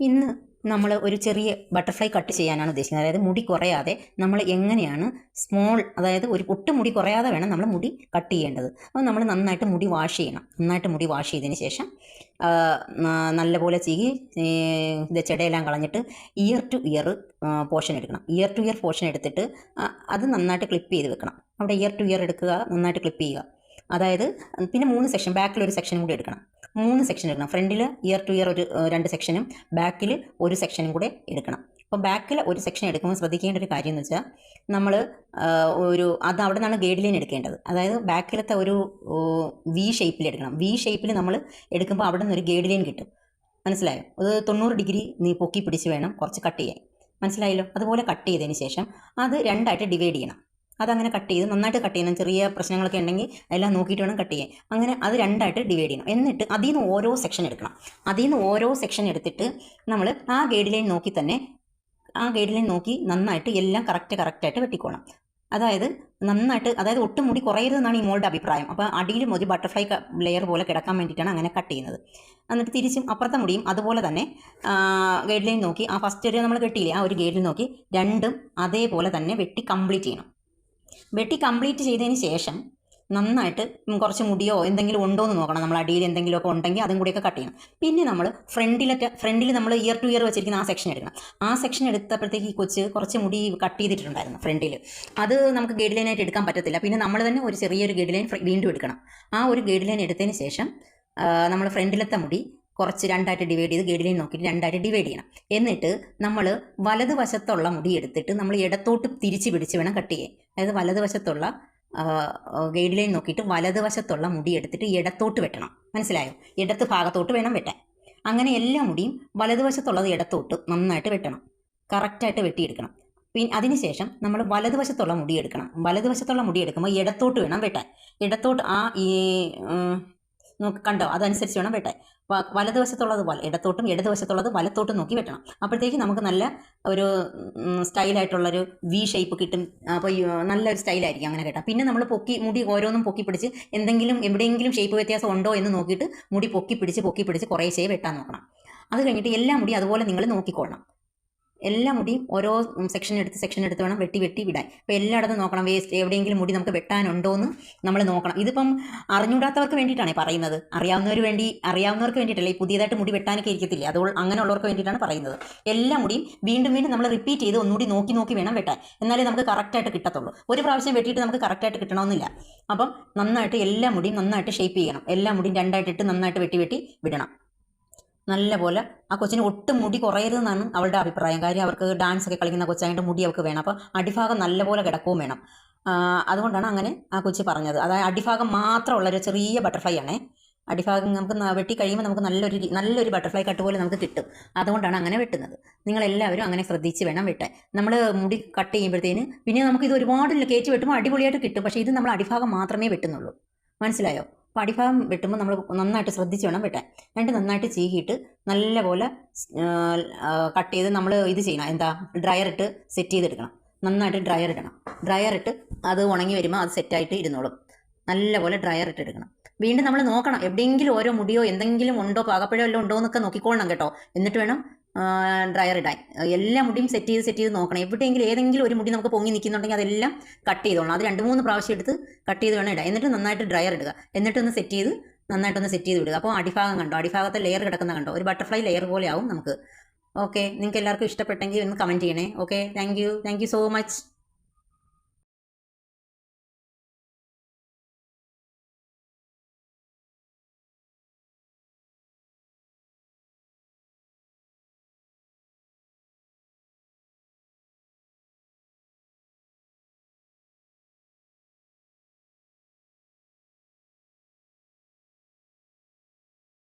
ഇന്ന് നമ്മൾ ഒരു ചെറിയ ബട്ടർഫ്ലൈ കട്ട് ചെയ്യാനാണ് ഉദ്ദേശിക്കുന്നത്. അതായത് മുടി കുറയാതെ നമ്മൾ എങ്ങനെയാണ് അതായത് ഒരു ഒട്ടും മുടി കുറയാതെ വേണം നമ്മൾ മുടി കട്ട് ചെയ്യേണ്ടത്. അപ്പോൾ നമ്മൾ നന്നായിട്ട് മുടി വാഷ് ചെയ്യണം. നന്നായിട്ട് മുടി വാഷ് ചെയ്തതിന് ശേഷം നല്ലപോലെ ചീകി ചെടയെല്ലാം കളഞ്ഞിട്ട് ഇയർ ടു ഇയർ പോർഷൻ എടുക്കണം. ഇയർ ടു ഇയർ പോർഷൻ എടുത്തിട്ട് അത് നന്നായിട്ട് ക്ലിപ്പ് ചെയ്ത് വെക്കണം. അവിടെ ഇയർ ടു ഇയർ എടുക്കുക, നന്നായിട്ട് ക്ലിപ്പ് ചെയ്യുക. അതായത് പിന്നെ 3 സെക്ഷൻ, ബാക്കിൽ ഒരു സെക്ഷനും കൂടി എടുക്കണം. 3 സെക്ഷൻ എടുക്കണം. ഫ്രണ്ടിൽ ഇയർ ടു ഇയർ ഒരു 2 സെക്ഷനും ബാക്കിൽ ഒരു സെക്ഷനും കൂടെ എടുക്കണം. അപ്പോൾ ബാക്കിൽ ഒരു സെക്ഷൻ എടുക്കുമ്പോൾ ശ്രദ്ധിക്കേണ്ട ഒരു കാര്യം എന്ന് വെച്ചാൽ നമ്മൾ അത് അവിടെ നിന്നാണ് ഗൈഡ് ലൈൻ എടുക്കേണ്ടത്. അതായത് ബാക്കിലത്തെ ഒരു വി ഷേപ്പിൽ എടുക്കണം. വി ഷേപ്പിൽ നമ്മൾ എടുക്കുമ്പോൾ അവിടെ നിന്ന് ഒരു ഗൈഡ് ലൈൻ കിട്ടും. മനസ്സിലായോ? അത് 90 ഡിഗ്രി നീ പൊക്കി പിടിച്ച് വേണം കുറച്ച് കട്ട് ചെയ്യാൻ. മനസ്സിലായല്ലോ? അതുപോലെ കട്ട് ചെയ്തതിന് ശേഷം അത് 2ആയിട്ട് ഡിവൈഡ് ചെയ്യണം. അതങ്ങനെ കട്ട് ചെയ്ത് നന്നായിട്ട് കട്ട് ചെയ്യണം. ചെറിയ പ്രശ്നങ്ങളൊക്കെ ഉണ്ടെങ്കിൽ എല്ലാം നോക്കിയിട്ട് വേണം കട്ട് ചെയ്യാൻ. അങ്ങനെ അത് 2ആയിട്ട് ഡിവൈഡ് ചെയ്യണം. എന്നിട്ട് അതിൽ നിന്ന് ഓരോ സെക്ഷൻ എടുക്കണം. അതിൽ നിന്ന് ഓരോ സെക്ഷൻ എടുത്തിട്ട് നമ്മൾ ആ ഗൈഡ് ലൈൻ നോക്കി നന്നായിട്ട് എല്ലാം കറക്റ്റായിട്ട് വെട്ടിക്കോണം. അതായത് ഒട്ടും മുടി കുറയരുതെന്നാണ് ഈ മോളുടെ അഭിപ്രായം. അപ്പോൾ അടിയിലും ഒരു ബട്ടർഫ്ലൈ ലെയർ പോലെ കിടക്കാൻ വേണ്ടിയിട്ടാണ് അങ്ങനെ കട്ട് ചെയ്യുന്നത്. എന്നിട്ട് തിരിച്ചും അപ്പുറത്തെ മുടിയും അതുപോലെ തന്നെ ഗൈഡ് ലൈൻ നോക്കി ആ ഫസ്റ്റ് ഒരു നമ്മൾ കെട്ടിയില്ലേ, ആ ഒരു ഗൈഡ് ലൈൻ നോക്കി രണ്ടും അതേപോലെ തന്നെ വെട്ടി കംപ്ലീറ്റ് ചെയ്യണം. വെട്ടി കംപ്ലീറ്റ് ചെയ്തതിന് ശേഷം നന്നായിട്ട് കുറച്ച് മുടിയോ എന്തെങ്കിലും ഉണ്ടോ എന്ന് നോക്കണം. നമ്മൾ അടിയിൽ എന്തെങ്കിലുമൊക്കെ ഉണ്ടെങ്കിൽ അതും കൂടിയൊക്കെ കട്ട് ചെയ്യണം. പിന്നെ നമ്മൾ ഫ്രണ്ടിൽ നമ്മൾ ഇയർ ടു ഇയർ വെച്ചിരിക്കുന്ന ആ സെക്ഷൻ എടുക്കണം. ആ സെക്ഷൻ എടുത്തപ്പോഴത്തേക്ക് ഈ കുറച്ച് മുടി കട്ട് ചെയ്തിട്ടുണ്ടായിരുന്നു ഫ്രണ്ടിൽ. അത് നമുക്ക് ഗൈഡ് ലൈനായിട്ട് എടുക്കാൻ പറ്റത്തില്ല. പിന്നെ നമ്മൾ തന്നെ ഒരു ചെറിയൊരു ഗൈഡ് ലൈൻ വീണ്ടും എടുക്കണം. ആ ഒരു ഗൈഡ് ലൈൻ എടുത്തതിന് ശേഷം നമ്മൾ ഫ്രണ്ടിലത്തെ മുടി കുറച്ച് 2ആയിട്ട് ഡിവൈഡ് ചെയ്ത് ഗൈഡ് ലൈൻ നോക്കിയിട്ട് 2ആയിട്ട് ഡിവൈഡ് ചെയ്യണം. എന്നിട്ട് നമ്മൾ വലതുവശത്തുള്ള മുടി എടുത്തിട്ട് നമ്മൾ ഇടത്തോട്ട് തിരിച്ച് പിടിച്ച് വേണം കട്ട് ചെയ്യാൻ. അതായത് വലതുവശത്തുള്ള ഗൈഡ് ലൈൻ നോക്കിയിട്ട് വലതുവശത്തുള്ള മുടി എടുത്തിട്ട് ഇടത്തോട്ട് വെട്ടണം. മനസ്സിലായോ? ഇടത്ത് ഭാഗത്തോട്ട് വേണം വെട്ടാൻ. അങ്ങനെ എല്ലാ മുടിയും വലതുവശത്തുള്ളത് ഇടത്തോട്ട് നന്നായിട്ട് വെട്ടണം. കറക്റ്റായിട്ട് വെട്ടിയെടുക്കണം. പിന്നെ അതിനുശേഷം നമ്മൾ വലതുവശത്തുള്ള മുടി എടുക്കണം. വലതുവശത്തുള്ള മുടി എടുക്കുമ്പോൾ ഇടത്തോട്ട് വേണം വെട്ടാൻ. ഇടത്തോട്ട് കണ്ടോ? അതനുസരിച്ച് വേണം വെട്ടാൻ. വലതുവശത്തുള്ളത് ഇടത്തോട്ടും ഇടതുവശത്തുള്ളത് വലത്തോട്ടും നോക്കി വെട്ടണം. അപ്പോഴത്തേക്ക് നമുക്ക് നല്ല ഒരു സ്റ്റൈലായിട്ടുള്ളൊരു വി ഷേപ്പ് കിട്ടും. അപ്പോൾ നല്ലൊരു സ്റ്റൈലായിരിക്കും അങ്ങനെ കേട്ടാൽ. പിന്നെ നമ്മൾ മുടി ഓരോന്നും പൊക്കി പിടിച്ച് എവിടെയെങ്കിലും ഷേപ്പ് വ്യത്യാസം ഉണ്ടോ എന്ന് നോക്കിയിട്ട് മുടി പൊക്കി പിടിച്ച് കുറേശ്ശേ വെട്ടാൻ നോക്കണം. അത് കഴിഞ്ഞിട്ട് എല്ലാ മുടി അതുപോലെ നിങ്ങൾ നോക്കിക്കൊള്ളണം. എല്ലാ മുടിയും ഓരോ സെക്ഷൻ എടുത്ത് വേണം വെട്ടി വിടാൻ. അപ്പോൾ എല്ലായിടത്തും നോക്കണം. വേസ്റ്റ് എവിടെയെങ്കിലും മുടി നമുക്ക് വെട്ടാനുണ്ടോ എന്ന് നമ്മൾ നോക്കണം. ഇതിപ്പം അറിഞ്ഞൂടാത്തവർക്ക് വേണ്ടിയിട്ടാണ് പറയുന്നത്. അറിയാവുന്നവർക്ക് വേണ്ടിയിട്ടല്ല. ഈ പുതിയതായിട്ട് മുടി വെട്ടാനൊക്കെ ഇരിക്കത്തില്ലേ, അങ്ങനെയുള്ളവർക്ക് വേണ്ടിയിട്ടാണ് പറയുന്നത്. എല്ലാ മുടിയും വീണ്ടും നമ്മൾ റിപ്പീറ്റ് ചെയ്ത് ഒന്നുകൂടി നോക്കി വേണം വെട്ടാൻ. എന്നാലേ നമുക്ക് കറക്റ്റായിട്ട് കിട്ടത്തുള്ളൂ. ഒരു പ്രാവശ്യം വെട്ടിയിട്ട് നമുക്ക് കറക്റ്റായിട്ട് കിട്ടണമെന്നില്ല. അപ്പം നന്നായിട്ട് എല്ലാ മുടിയും നന്നായിട്ട് ഷേപ്പ് ചെയ്യണം. എല്ലാ മുടിയും 2ആയിട്ടിട്ട് നന്നായിട്ട് വെട്ടി വിടണം. നല്ലപോലെ ആ കൊച്ചിന് ഒട്ടും മുടി കുറയരുതെന്നാണ് അവളുടെ അഭിപ്രായം. കാര്യം അവർക്ക് ഡാൻസ് ഒക്കെ കളിക്കുന്ന കൊച്ചായിട്ട് മുടി അവൾക്ക് വേണം. അപ്പോൾ അടിഭാഗം നല്ലപോലെ കിടക്കുകയും വേണം. അതുകൊണ്ടാണ് അങ്ങനെ ആ കൊച്ച് പറഞ്ഞത്. അതായത് അടിഭാഗം മാത്രമുള്ളൊരു ചെറിയ ബട്ടർഫ്ലൈ ആണേ. അടിഭാഗം നമുക്ക് വെട്ടി കഴിയുമ്പോൾ നമുക്ക് നല്ലൊരു ബട്ടർഫ്ലൈ കട്ട് പോലെ നമുക്ക് കിട്ടും. അതുകൊണ്ടാണ് അങ്ങനെ വെട്ടുന്നത്. നിങ്ങളെല്ലാവരും അങ്ങനെ ശ്രദ്ധിച്ച് വേണം വെട്ടാൻ. നമ്മൾ മുടി കട്ട് ചെയ്യുമ്പോഴത്തേന് പിന്നെ നമുക്കിത് ഒരുപാട് കയറ്റി വെട്ടുമ്പോൾ അടിപൊളിയായിട്ട് കിട്ടും. പക്ഷേ ഇത് നമ്മൾ അടിഭാഗം മാത്രമേ വെട്ടുന്നുള്ളൂ. മനസ്സിലായോ? അപ്പോൾ അടിഭാഗം വെട്ടുമ്പോൾ നമ്മൾ നന്നായിട്ട് ശ്രദ്ധിച്ച് വേണം വെട്ടാൻ. നന്നായിട്ട് ചീകിയിട്ട് നല്ലപോലെ കട്ട് ചെയ്ത് നമ്മൾ ഇത് ചെയ്യണം. ഡ്രയർ ഇട്ട് സെറ്റ് ചെയ്തെടുക്കണം. നന്നായിട്ട് ഡ്രയർ ഇട്ട് അത് ഉണങ്ങി വരുമ്പോൾ അത് സെറ്റായിട്ട് ഇരുന്നോളും. നല്ലപോലെ ഡ്രയർ ഇട്ട് എടുക്കണം. വീണ്ടും നമ്മൾ നോക്കണം, എവിടെയെങ്കിലും ഓരോ മുടിയോ എന്തെങ്കിലും ഉണ്ടോ, പാകപ്പഴം എല്ലാം ഉണ്ടോ എന്നൊക്കെ നോക്കിക്കൊള്ളണം കേട്ടോ. എന്നിട്ട് വേണം ഡ്രയർ ഇടാൻ. എല്ലാ മുടിയും സെറ്റ് ചെയ്ത് നോക്കണം. ഏതെങ്കിലും ഒരു മുടി നമുക്ക് പൊങ്ങി നിൽക്കുന്നുണ്ടെങ്കിൽ അതെല്ലാം കട്ട് ചെയ്തോളണം. അത് 2-3 പ്രാവശ്യം എടുത്ത് കട്ട് ചെയ്ത് വേണം ഇടാൻ. എന്നിട്ട് നന്നായിട്ട് ഡ്രയർ ഇടുക. എന്നിട്ടൊന്ന് നന്നായിട്ടൊന്ന് സെറ്റ് ചെയ്ത് വിടുക. അപ്പോൾ അടിഭാഗം കണ്ടോ, അടിഭാഗത്തെ ലെയർ കിടക്കുന്ന കണ്ടോ, ഒരു ബട്ടർഫ്ലൈ ലെയർ പോലെ ആവും നമുക്ക്. ഓക്കെ, നിങ്ങൾക്ക് എല്ലാവർക്കും ഇഷ്ടപ്പെട്ടെങ്കിൽ ഒന്ന് കമൻറ്റ് ചെയ്യണേ. Okay, thank you so much.